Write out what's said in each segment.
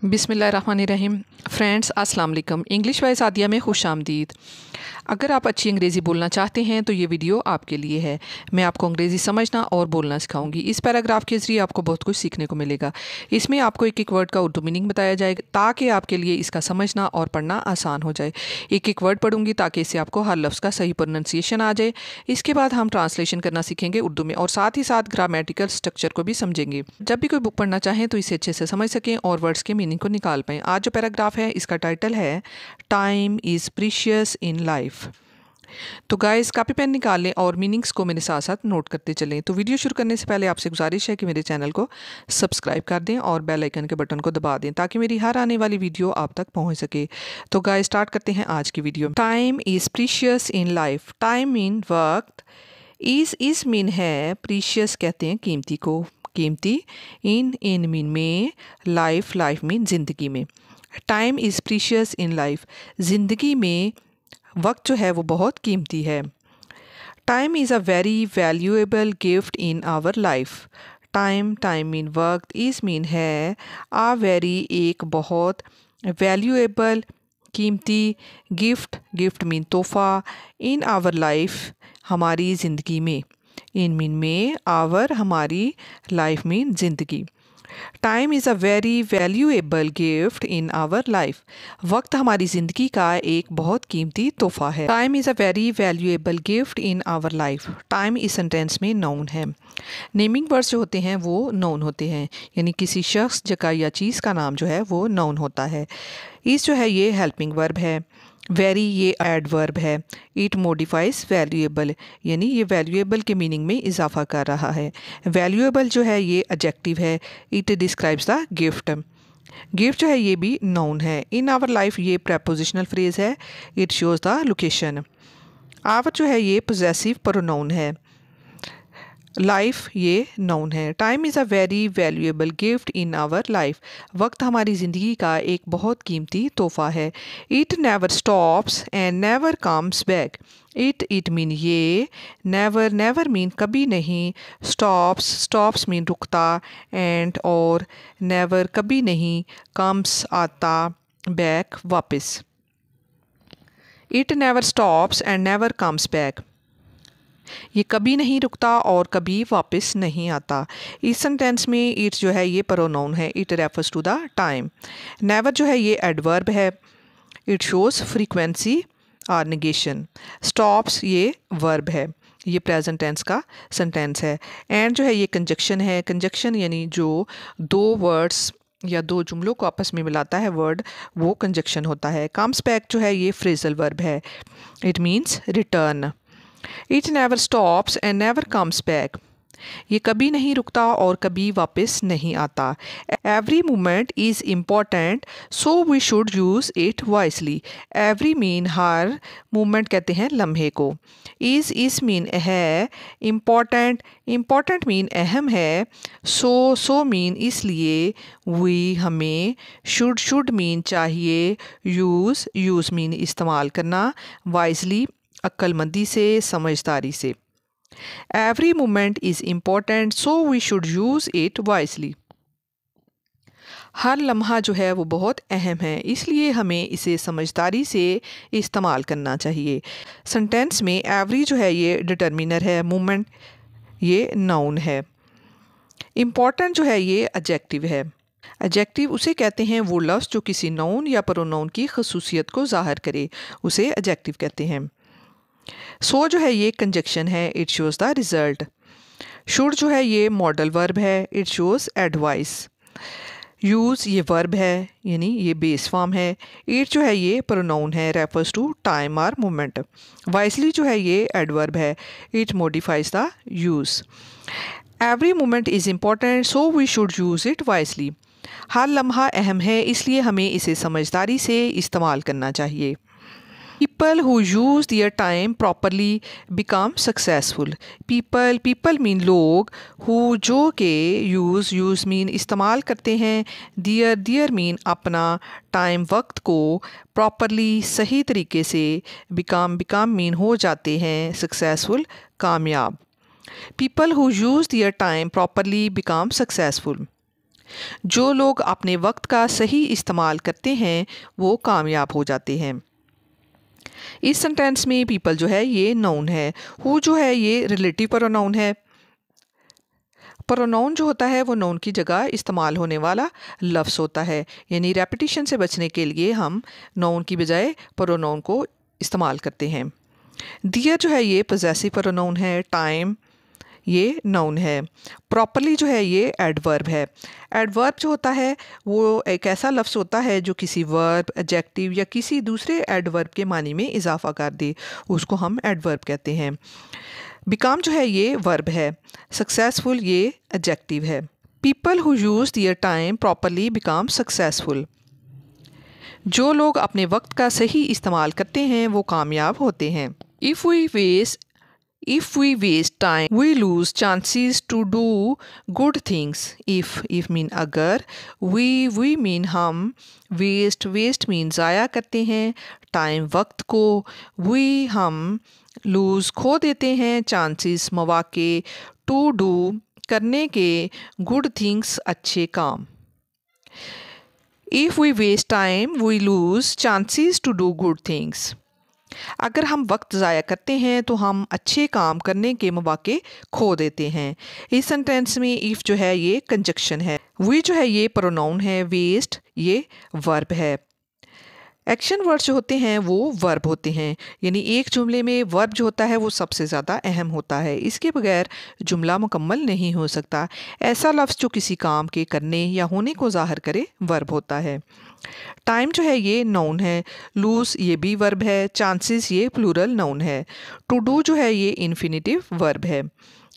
बिस्मिल्लाहिर्रहमानिर्रहीम। फ्रेंड्स अस्सलाम वालेकुम। इंग्लिश वाइज आदिया में खुश आमदीद। अगर आप अच्छी अंग्रेज़ी बोलना चाहते हैं तो ये वीडियो आपके लिए है। मैं आपको अंग्रेज़ी समझना और बोलना सिखाऊंगी। इस पैराग्राफ के ज़रिए आपको बहुत कुछ सीखने को मिलेगा। इसमें आपको एक एक वर्ड का उर्दू मीनिंग बताया जाएगा ताकि आपके लिए इसका समझना और पढ़ना आसान हो जाए। एक एक वर्ड पढ़ूंगी ताकि इससे आपको हर लफ्ज़ का सही प्रोनाउंसिएशन आ जाए। इसके बाद हम ट्रांसलेशन करना सीखेंगे उर्दू में और साथ ही साथ ग्रामेटिकल स्ट्रक्चर को भी समझेंगे। जब भी कोई बुक पढ़ना चाहें तो इसे अच्छे से समझ सकें और वर्ड्स के मीनिंग को निकाल पाएँ। आज जो पैराग्राफ है इसका टाइटल है time is precious in life. तो गाइस कॉपी पेन निकाल लें और मीनिंग्स को मेरे साथ साथ नोट करते चलें। तो वीडियो शुरू करने से पहले आपसे गुजारिश है कि मेरे चैनल को सब्सक्राइब कर दें और बेल आइकन के बटन को दबा दें ताकि मेरी हर आने वाली वीडियो आप तक पहुंच सके। तो गाइस स्टार्ट करते हैं आज की video. Time is precious in life. Time mean वक्त, इज़ मीन है, प्रीशियस कहते हैं कीमती को, कीमती, इन मीन में, लाइफ मीन ज़िंदगी में। Time is precious in life. ज़िंदगी में वक्त जो है वो बहुत कीमती है। Time is a very valuable gift in our life. Time mean वक्त, इज़ मीन है, आ वेरी एक बहुत, वैल्यूएबल कीमती, गिफ्ट मीन तोहफ़ा, इन आवर लाइफ हमारी ज़िंदगी में, इन मीन में, आवर हमारी, लाइफ मीन ज़िंदगी। Time is a very valuable gift in our life. वक्त हमारी ज़िंदगी का एक बहुत कीमती तोहफ़ा है। Time is a very valuable gift in our life. Time इस सेंटेंस में नाउन है। नेमिंग वर्ड्स जो होते हैं वो नाउन होते हैं, यानी किसी शख्स, जगह या चीज़ का नाम जो है वो नाउन होता है। इस जो है ये हेल्पिंग वर्ब है। वेरी ये एडवर्ब है। इट मॉडिफाइज वैल्यूएबल, यानी ये वैल्यूएबल के मीनिंग में इजाफा कर रहा है। वैल्यूएबल जो है ये एडजेक्टिव है। It describes the gift. Gift जो है ये भी नाउन है। इन आवर लाइफ ये प्रेपोजिशनल फ्रेज है। It shows the location. Our जो है ये पोजेसिव प्रोनाउन है। लाइफ ये नाउन है। Time is a very valuable gift in our life. वक्त हमारी ज़िंदगी का एक बहुत कीमती तोहफ़ा है। It never stops and never comes back. It mean ये, नेवर मीन कभी नहीं, स्टॉप्स मीन रुकता, एंड और नेवर कभी नहीं, कम्स आता, बैक वापस। It never stops and never comes back. ये कभी नहीं रुकता और कभी वापस नहीं आता। इस सेंटेंस में इट जो है ये प्रोनाउन है। It refers to the time. Never जो है ये एडवर्ब है। इट शोज फ्रीक्वेंसी और नेगेशन। स्टॉप्स ये वर्ब है, ये प्रेजेंट टेंस का सेंटेंस है। एंड जो है ये कंजक्शन है। कंजक्शन यानी जो दो वर्ड्स या दो जुमलों को आपस में मिलाता है वर्ड, वो कंजक्शन होता है। कम्स बैक जो है ये फ्रेजल वर्ब है। It means return. It never stops and never comes back. ये कभी नहीं रुकता और कभी वापस नहीं आता। Every moment is important so we should use it wisely. Every mean हर, मोमेंट कहते हैं लम्हे को। इज़ मीन है, इम्पॉर्टेंट मीन अहम है, सो मीन इसलिए, वी हमें, शुड मीन चाहिए, यूज़ मीन इस्तेमाल करना, वाइजली अक्लमंदी से, समझदारी से। Every moment is important so we should use it wisely. हर लम्हा जो है वो बहुत अहम है, इसलिए हमें इसे समझदारी से इस्तेमाल करना चाहिए। सेंटेंस में एवरी जो है ये डिटर्मिनर है, मोमेंट ये नाउन है। इम्पॉर्टेंट जो है ये एडजेक्टिव है। एडजेक्टिव उसे कहते हैं वो लफ्ज़ जो किसी नाउन या प्रोनाउन की खसूसियत को ज़ाहिर करे, उसे एडजेक्टिव कहते हैं। सो जो है ये कंजक्शन है। It shows the result. Should जो है ये मॉडल वर्ब है। It shows advice. यूज़ ये वर्ब है, यानी ये बेस फॉर्म है। इट जो है ये प्रोनाउन है, रेफर्स टू टाइम और मोमेंट। वाइसली जो है ये एडवर्ब है। It modifies the use. Every moment is important so we should use it wisely. हर लम्हा अहम है, इसलिए हमें इसे समझदारी से इस्तेमाल करना चाहिए। People who use their time properly become successful. People mean लोग, who जो के, use mean इस्तेमाल करते हैं, their mean अपना, time वक्त को, properly सही तरीके से, become mean हो जाते हैं, successful कामयाब। People who use their time properly become successful. जो लोग अपने वक्त का सही इस्तेमाल करते हैं वो कामयाब हो जाते हैं। इस सेंटेंस में पीपल जो है ये नाउन है, हु जो है ये रिलेटिव प्रोनाउन है। प्रोनाउन जो होता है वो नाउन की जगह इस्तेमाल होने वाला लफ्ज़ होता है, यानी रेपिटिशन से बचने के लिए हम नाउन की बजाय प्रोनाउन को इस्तेमाल करते हैं। डियर जो है ये पॉसेसिव प्रोनाउन है। टाइम ये नाउन है। प्रॉपरली जो है ये एडवर्ब है। एडवर्ब जो होता है वो एक ऐसा लफ्ज़ होता है जो किसी वर्ब, एडजेक्टिव या किसी दूसरे एडवर्ब के मानी में इजाफा कर दे, उसको हम एडवर्ब कहते हैं। बिकम जो है ये वर्ब है। सक्सेसफुल ये एडजेक्टिव है। People who use their time properly become successful. जो लोग अपने वक्त का सही इस्तेमाल करते हैं वो कामयाब होते हैं। If we waste time, we lose chances to do good things. If mean अगर, we mean हम, waste mean ज़ाया करते हैं टाइम वक्त को, we हम lose खो देते हैं chances मौके, to do करने के, good things अच्छे काम। If we waste time, we lose chances to do good things. अगर हम वक्त ज़ाया करते हैं तो हम अच्छे काम करने के मौके खो देते हैं। इस सेंटेंस में इफ़ जो है ये कंजक्शन है। वी जो है ये प्रोनाउन है। वेस्ट ये वर्ब है। एक्शन वर्ड जो होते हैं वो वर्ब होते हैं, यानी एक जुमले में वर्ब जो होता है वो सबसे ज़्यादा अहम होता है। इसके बगैर जुमला मुकम्मल नहीं हो सकता। ऐसा लफ्ज़ जो किसी काम के करने या होने को ज़ाहिर करे वर्ब होता है। टाइम जो है ये नाउन है। लूज ये भी वर्ब है। चांसेस ये प्लूरल नाउन है। टू डू जो है ये इन्फिनिटिव वर्ब है।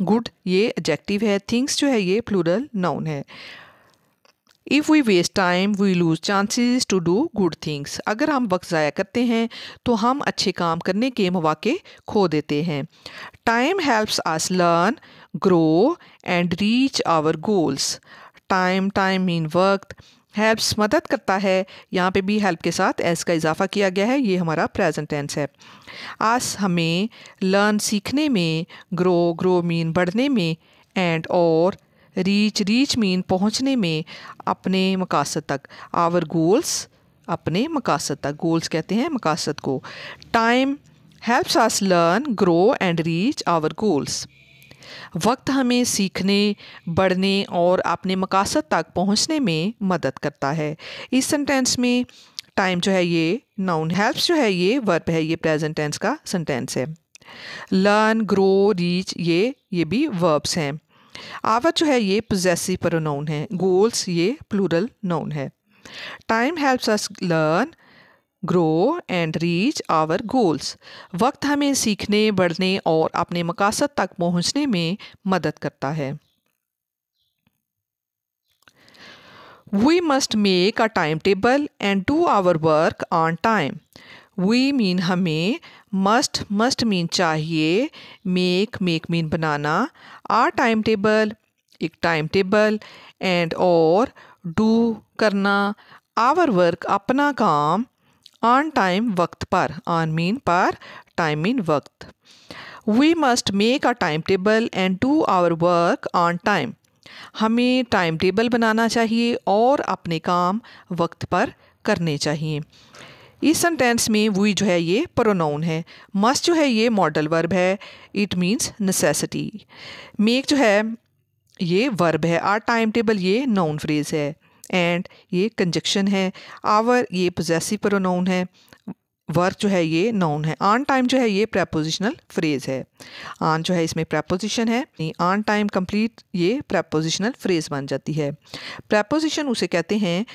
गुड ये एडजेक्टिव है। थिंग्स जो है ये प्लूरल नाउन है। If we waste time we lose chances to do good things. अगर हम वक्त ज़ाया करते हैं तो हम अच्छे काम करने के मौके खो देते हैं। Time helps us learn, grow and reach our goals. Time mean वक्त, हेल्प्स मदद करता है, यहाँ पे भी हेल्प के साथ एस का इजाफा किया गया है, ये हमारा प्रेजेंट टेंस है। आस हमें, लर्न सीखने में, ग्रो मीन बढ़ने में, एंड और रीच मीन पहुँचने में, अपने मकासद तक। आवर गोल्स अपने मकासद तक, गोल्स कहते हैं मकासद को। Time helps us learn, grow and reach our goals. वक्त हमें सीखने, बढ़ने और अपने मकासद तक पहुंचने में मदद करता है। इस सेंटेंस में टाइम जो है ये नाउन, हेल्प्स जो है ये वर्ब है, ये प्रेजेंट टेंस का सेंटेंस है। लर्न, ग्रो, रीच ये भी वर्ब्स हैं। आवर जो है ये पॉसेसिव प्रोनाउन है। गोल्स ये प्लूरल नाउन है। Time helps us learn, grow and reach our goals. वक्त हमें सीखने, बढ़ने और अपने मकासद तक पहुंचने में मदद करता है। We must make a time table and do our work on time. We mean हमें, मस्ट मीन चाहिए, मेक मीन बनाना, आ टाइम टेबल एक टाइम टेबल, एंड और डू करना, आवर वर्क अपना काम, ऑन टाइम वक्त पर, ऑन मीन पर, टाइम मीन वक्त। We must make a time table and do our work on time. हमें टाइम टेबल बनाना चाहिए और अपने काम वक्त पर करने चाहिए। इस सेंटेंस में वी जो है ये प्रोनाउन है। मस्ट जो है ये मॉडल वर्ब है, इट मीन्स नेसेसिटी। मेक जो है ये वर्ब है। आर टाइम टेबल ये नाउन फ्रेज है, एंड ये कंजक्शन है। आवर ये पॉसेसिव प्रोनाउन है। वर्क जो है ये नाउन है। ऑन टाइम जो है ये प्रेपोजिशनल फ्रेज है। ऑन जो है इसमें प्रेपोजिशन है, ऑन टाइम कंप्लीट ये प्रेपोजिशनल फ्रेज बन जाती है। प्रेपोजिशन उसे कहते हैं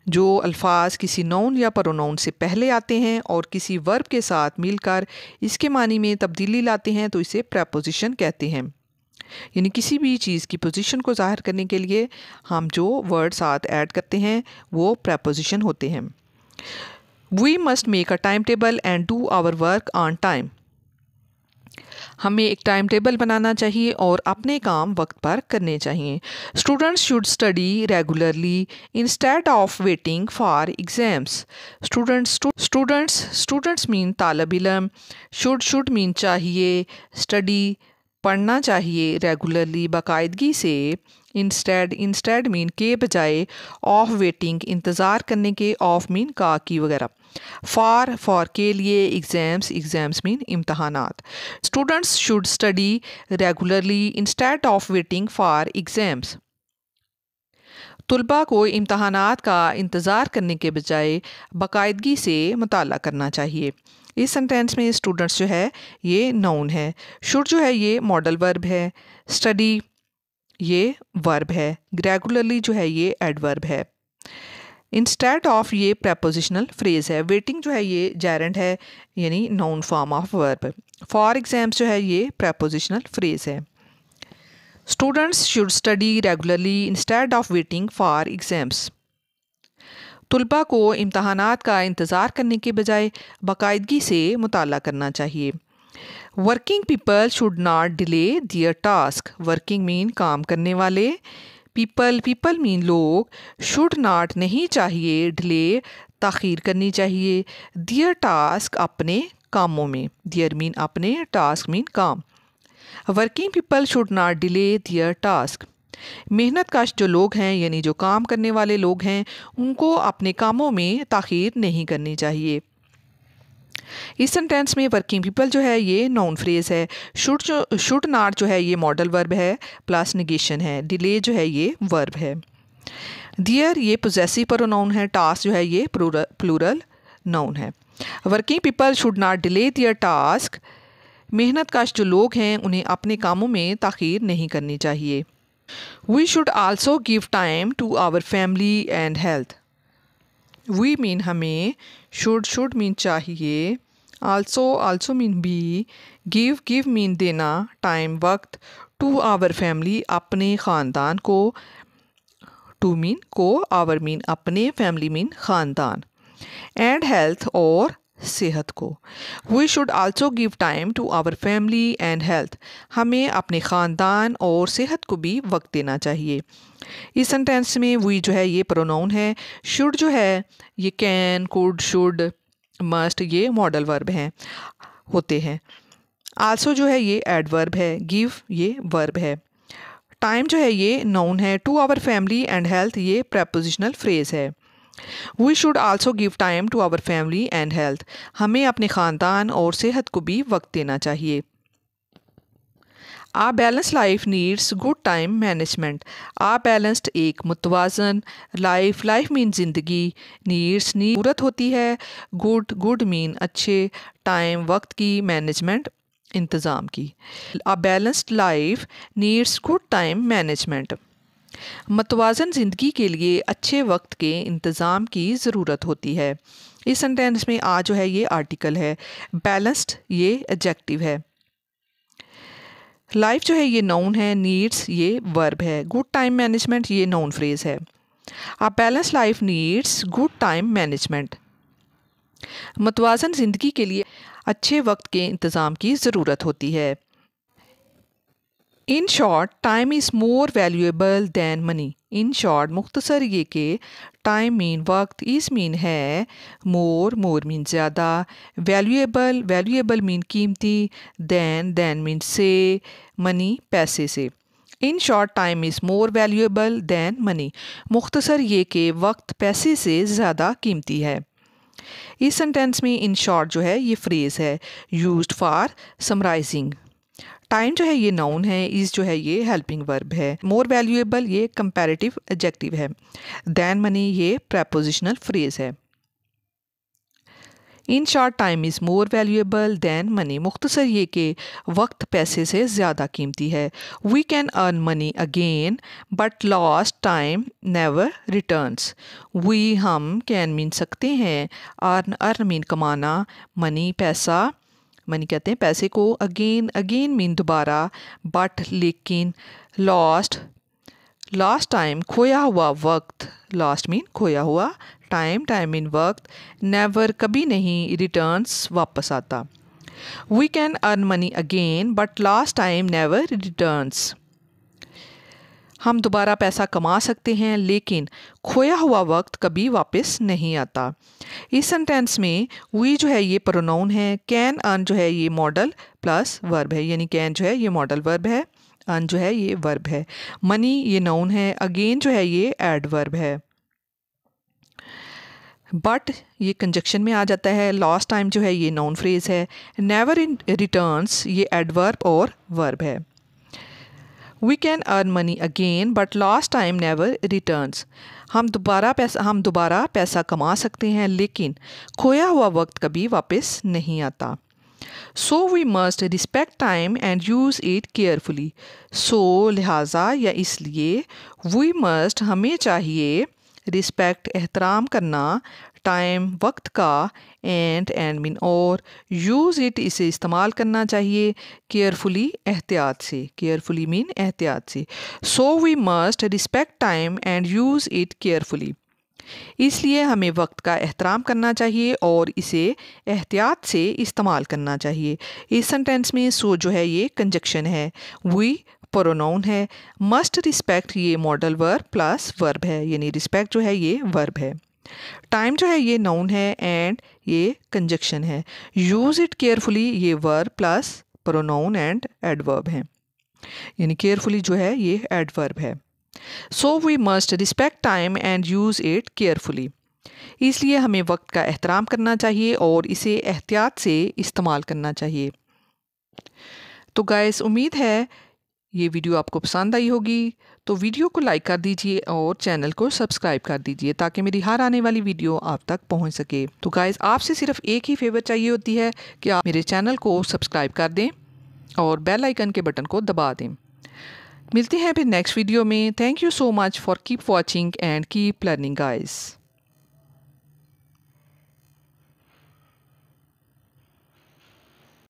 जो अल्फाज किसी नाउन या प्रोनाउन से पहले आते हैं और किसी वर्ब के साथ मिलकर इसके मानी में तब्दीली लाते हैं, तो इसे प्रेपोजिशन कहते हैं। यानी किसी भी चीज़ की पोजीशन को ज़ाहिर करने के लिए हम जो वर्ड साथ ऐड करते हैं वो प्रेपोजिशन होते हैं। We must make a time table and do our work on time. हमें एक टाइम टेबल बनाना चाहिए और अपने काम वक्त पर करने चाहिए। Students should study regularly instead of waiting for exams. Students mean तालब इलम, शुड मीन चाहिए, स्टडी पढ़ना चाहिए, रेगुलरली बाकायदगी से, इंस्टेड, इंस्टेड मीन के बजाय, ऑफ वेटिंग इंतज़ार करने के, ऑफ मीन का की वगैरह, फॉर के लिए, एग्ज़ाम्स, एग्ज़ाम्स मीन इम्तहानात। Students should study regularly instead of waiting for exams. तुलबा को इम्तहानात का इंतज़ार करने के बजाय बाकायदगी से मुताला करना चाहिए। इस सेंटेंस में स्टूडेंट्स जो है ये नाउन है, शुड जो है ये मॉडल वर्ब है, स्टडी ये वर्ब है, रेगुलरली जो है ये एडवर्ब है, इंस्टेड ऑफ ये प्रेपोजिशनल फ्रेज है, वेटिंग जो है ये जेरेंड है यानी noun form of verb, for exams जो है ये प्रेपोजिशनल फ्रेज है। Students should study regularly instead of waiting for exams. तुलबा को इम्तहानात का इंतज़ार करने के बजाय बाकायदगी से मुताला करना चाहिए। Working people should not delay their task. Working mean काम करने वाले, पीपल मीन लोग, शुड नॉट नहीं चाहिए, डिले ताख़ीर करनी चाहिए, दियर टास्क अपने कामों में, दियर मीन अपने, टास्क मीन काम। Working people should not delay their task. मेहनत कश जो लोग हैं यानी जो काम करने वाले लोग हैं उनको अपने कामों में ताख़ीर नहीं करनी चाहिए। इस सेंटेंस में वर्किंग पीपल जो है ये नाउन फ्रेज है, शुड नॉट जो है ये मॉडल वर्ब है प्लस निगेशन है, डिले जो है ये वर्ब है, दियर ये पोजेसिव प्रोनाउन है, टास्क जो है ये प्लूरल नाउन है। Working people should not delay their task. मेहनत कश जो लोग हैं उन्हें अपने कामों में ताख़ीर नहीं करनी चाहिए। We should also give time to our family and health. We mean हमें, should mean चाहिए, also mean भी, give mean देना, time वक्त, to our family अपने ख़ानदान को, to mean को, our mean अपने, family mean ख़ानदान, and health और सेहत को। We should also give time to our family and health. हमें अपने ख़ानदान और सेहत को भी वक्त देना चाहिए। इस सेंटेंस में वी जो है ये प्रोनाउन है, शुड जो है ये कैन, कुड, शुड, मस्ट ये मॉडल वर्ब हैं होते हैं, आल्सो जो है ये एडवर्ब है, गिव ये वर्ब है, टाइम जो है ये नाउन है, to our family and health ये प्रेपोजिशनल फ्रेज है। We should also give time to our family and health. हमें अपने ख़ानदान और सेहत को भी वक्त देना चाहिए। A balance life needs good time management. A balanced एक मुतवाज़न, लाइफ मीन ज़िंदगी, नीड्स ज़रूरत होती है, गुड मीन अच्छे, टाइम वक्त की, मैनेजमेंट इंतज़ाम की। A balanced life needs good time management. मतवाज़न ज़िंदगी के लिए अच्छे वक्त के इंतज़ाम की ज़रूरत होती है। इस सेंटेंस में आ जो है ये आर्टिकल है, बैलेंस्ड ये एडजेक्टिव है, लाइफ जो है ये नाउन है, नीड्स ये वर्ब है, गुड टाइम मैनेजमेंट ये नाउन फ्रेज है। A balance life needs good time management. मतवाज़न ज़िंदगी के लिए अच्छे वक्त के इंतज़ाम की ज़रूरत होती है। In short time is more valuable than money. In short मुख्तसर ये कि टाइम मीन वक्त, इज़ मीन है, मोर मीन ज़्यादा, वैल्यूएबल मीन कीमती, दैन मीन से, मनी पैसे से। In short time is more valuable than money. मुख्तसर ये कि वक्त पैसे से ज़्यादा कीमती है। इस सेंटेंस में इन शॉर्ट जो है ये फ्रेज़ है यूज्ड फॉर समराइजिंग। टाइम जो है ये नाउन है, इज़ जो है ये हेल्पिंग वर्ब है, मोर वैल्यूएबल ये कंपैरेटिव एडजेक्टिव है, दैन मनी ये प्रेपोजिशनल फ्रेज है। In short time is more valuable than money. मुख्तसर ये कि वक्त पैसे से ज़्यादा कीमती है। We can earn money again but lost time never returns. We हम कैन मीन सकते हैं, अर्न मीन कमाना, मनी पैसा, मनी कहते हैं पैसे को, अगेन मीन दोबारा, बट लेकिन, लॉस्ट टाइम खोया हुआ वक्त, लॉस्ट मीन खोया हुआ, टाइम मीन वक्त, नेवर कभी नहीं, रिटर्न्स वापस आता। We can earn money again but last time never returns. हम दोबारा पैसा कमा सकते हैं लेकिन खोया हुआ वक्त कभी वापस नहीं आता। इस सेंटेंस में वी जो है ये प्रोनाउन है, कैन अर्न जो है ये मॉडल प्लस वर्ब है, यानी कैन जो है ये मॉडल वर्ब है, अर्न जो है ये वर्ब है, मनी ये नाउन है, अगेन जो है ये एडवर्ब है, बट ये कंजक्शन में आ जाता है, लास्ट टाइम जो है ये नाउन फ्रेज है, नेवर इन रिटर्न्स ये एडवर्ब और वर्ब है। We can earn money again but last time never returns, हम दोबारा पैसा कमा सकते हैं लेकिन खोया हुआ वक्त कभी वापस नहीं आता। So we must respect time and use it carefully, so लिहाजा या इसलिए, वी मस्ट हमें चाहिए, रिस्पेक्ट एहतराम करना, टाइम वक्त का, एंड मीन और, यूज़ इट इसे इस्तेमाल करना चाहिए, केयरफुली एहतियात से, केयरफुली मीन एहतियात से। So we must respect time and use it carefully, इसलिए हमें वक्त का एहतराम करना चाहिए और इसे एहतियात से इस्तेमाल करना चाहिए। इस सेंटेंस में सो जो है ये कंजक्शन है, वी प्रोनाउन है, मस्ट रिस्पेक्ट ये मॉडल वर्ब प्लस वर्ब है, यानी रिस्पेक्ट जो है ये वर्ब है, टाइम जो है ये नाउन है एंड ये कंजक्शन है, यूज़ इट केयरफुली ये verb plus pronoun and adverb है, यानी केयरफुली जो है ये एडवर्ब है। So we must respect time and use it carefully, इसलिए हमें वक्त का एहतराम करना चाहिए और इसे एहतियात से इस्तेमाल करना चाहिए। तो गाइस, उम्मीद है ये वीडियो आपको पसंद आई होगी, तो वीडियो को लाइक कर दीजिए और चैनल को सब्सक्राइब कर दीजिए ताकि मेरी हर आने वाली वीडियो आप तक पहुंच सके। तो गाइस, आपसे सिर्फ एक ही फेवर चाहिए होती है कि आप मेरे चैनल को सब्सक्राइब कर दें और बेल आइकन के बटन को दबा दें। मिलते हैं फिर नेक्स्ट वीडियो में। Thank you so much for keep watching and keep learning guys.